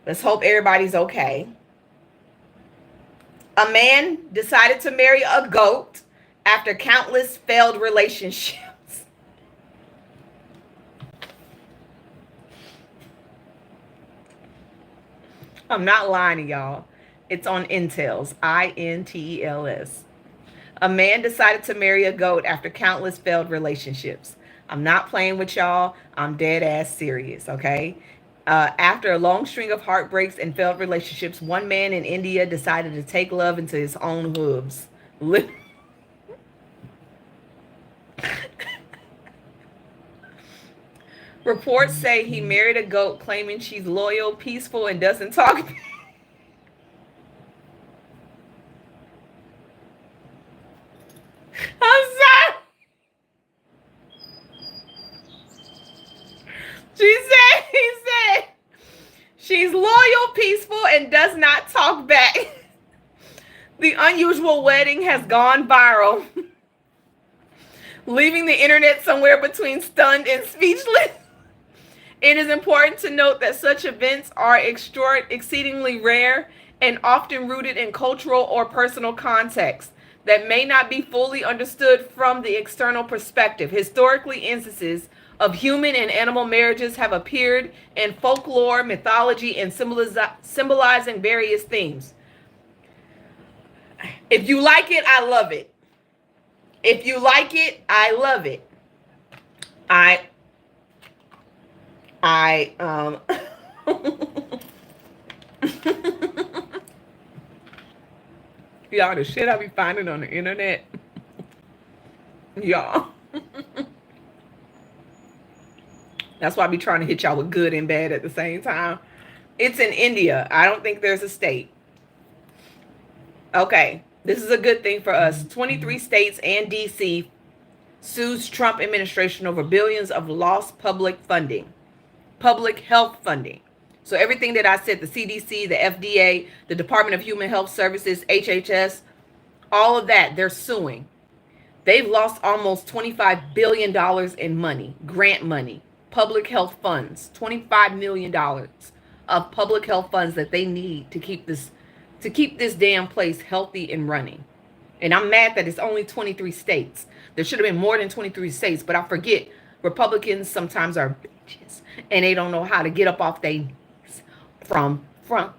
Let's hope everybody's okay. A man decided to marry a goat after countless failed relationships. I'm not lying to y'all. It's on Intels, INTELS. A man decided to marry a goat after countless failed relationships. I'm not playing with y'all. I'm dead ass serious, okay? After a long string of heartbreaks and failed relationships, one man in India decided to take love into his own hooves. Reports say he married a goat claiming she's loyal, peaceful, and doesn't talk. I'm sorry. He said, she's loyal, peaceful, and does not talk back. The unusual wedding has gone viral, leaving the internet somewhere between stunned and speechless. It is important to note that such events are exceedingly rare and often rooted in cultural or personal context that may not be fully understood from the external perspective. Historically, instances of human and animal marriages have appeared in folklore, mythology, and symbolizing various themes. If you like it, I love it. If you like it, I love it. I y'all, the shit I be finding on the internet. Y'all. That's why I be trying to hit y'all with good and bad at the same time. It's in India. I don't think there's a state. Okay, this is a good thing for us. 23 states and DC sues Trump administration over billions of lost public funding, public health funding. So everything that I said, the CDC, the FDA, the Department of Human Health Services, HHS, all of that, they're suing. They've lost almost $25 billion in money, grant money, public health funds, $25 million of public health funds that they need to keep this damn place healthy and running. And I'm mad that it's only 23 states. There should have been more than 23 states, but I forget Republicans sometimes are bitches and they don't know how to get up off their knees from front.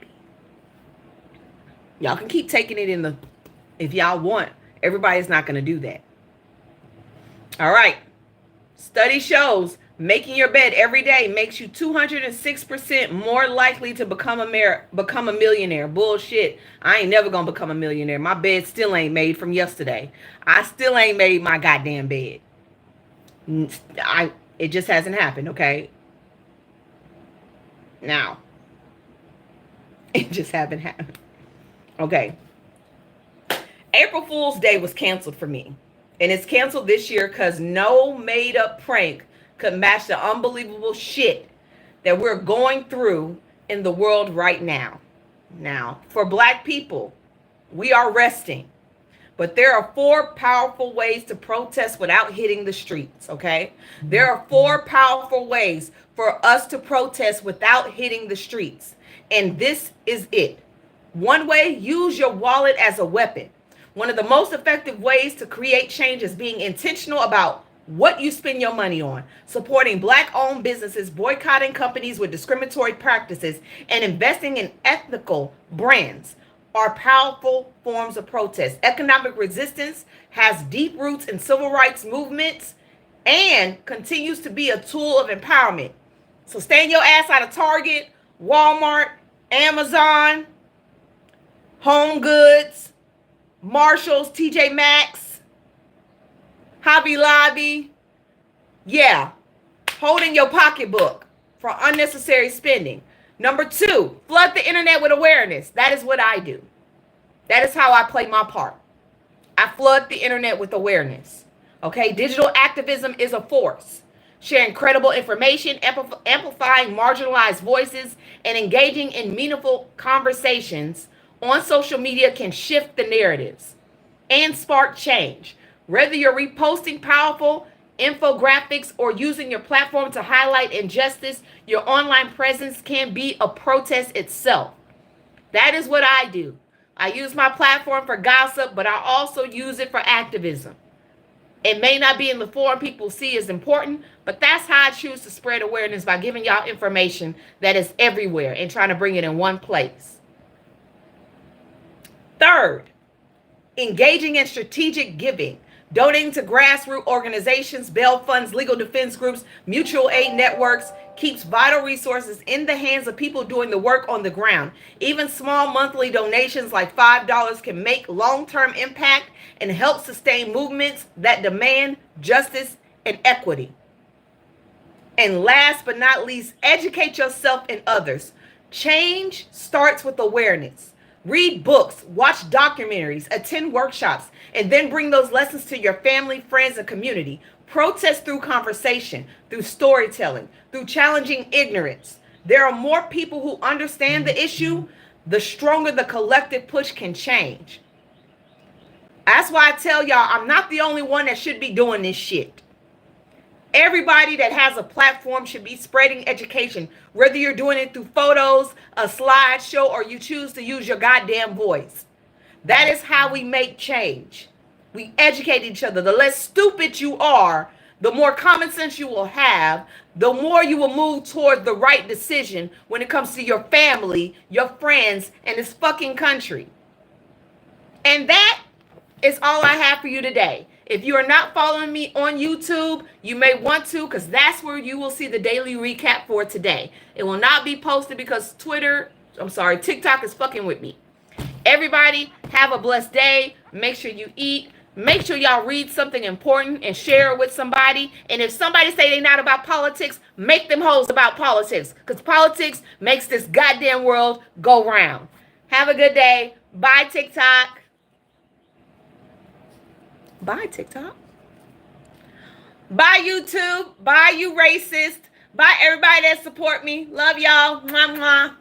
Y'all can keep taking it in the, if y'all want. Everybody's not going to do that. All right. Study shows making your bed every day makes you 206% more likely to become a millionaire. Bullshit. I ain't never gonna become a millionaire. My bed still ain't made from yesterday. I still ain't made my goddamn bed. It just hasn't happened, okay? Now. It just haven't happened. Okay. April Fool's Day was canceled for me. And it's canceled this year because no made-up prank could match the unbelievable shit that we're going through in the world right now. Now, for Black people, we are resting. But there are 4 powerful ways to protest without hitting the streets, okay? There are 4 powerful ways for us to protest without hitting the streets. And this is it. One way, use your wallet as a weapon. One of the most effective ways to create change is being intentional about what you spend your money on, supporting Black-owned businesses, boycotting companies with discriminatory practices, and investing in ethical brands are powerful forms of protest. Economic resistance has deep roots in civil rights movements and continues to be a tool of empowerment. So stand your ass out of Target, Walmart, Amazon, Home Goods, Marshalls, TJ Maxx, Hobby Lobby. Yeah. Holding your pocketbook for unnecessary spending. Number 2, flood the internet with awareness. That is what I do. That is how I play my part. I flood the internet with awareness. Okay? Digital activism is a force. Sharing credible information, amplifying marginalized voices, and engaging in meaningful conversations on social media can shift the narratives and spark change. Whether you're reposting powerful infographics or using your platform to highlight injustice, your online presence can be a protest itself. That is what I do. I use my platform for gossip, but I also use it for activism. It may not be in the form people see as important, but that's how I choose to spread awareness, by giving y'all information that is everywhere and trying to bring it in one place. Third, engaging in strategic giving. Donating to grassroots organizations, bail funds, legal defense groups, mutual aid networks keeps vital resources in the hands of people doing the work on the ground. Even small monthly donations like $5 can make long-term impact and help sustain movements that demand justice and equity. And last but not least, educate yourself and others. Change starts with awareness. Read books, watch documentaries, attend workshops, and then bring those lessons to your family, friends, and community. Protest through conversation, through storytelling, through challenging ignorance. There are more people who understand the issue, the stronger the collective push can change. That's why I tell y'all, I'm not the only one that should be doing this shit. Everybody that has a platform should be spreading education, whether you're doing it through photos, a slideshow, or you choose to use your goddamn voice. That is how we make change. We educate each other. The less stupid you are, the more common sense you will have, the more you will move toward the right decision when it comes to your family, your friends, and this fucking country. And that is all I have for you today. If you are not following me on YouTube, you may want to, because that's where you will see the daily recap for today. It will not be posted because TikTok is fucking with me. Everybody, have a blessed day. Make sure you eat. Make sure y'all read something important and share it with somebody. And if somebody say they're not about politics, make them hoes about politics. Because politics makes this goddamn world go round. Have a good day. Bye, TikTok. Bye, TikTok. Bye, YouTube. Bye, you racist. Bye, everybody that support me. Love y'all. Mwah, mwah.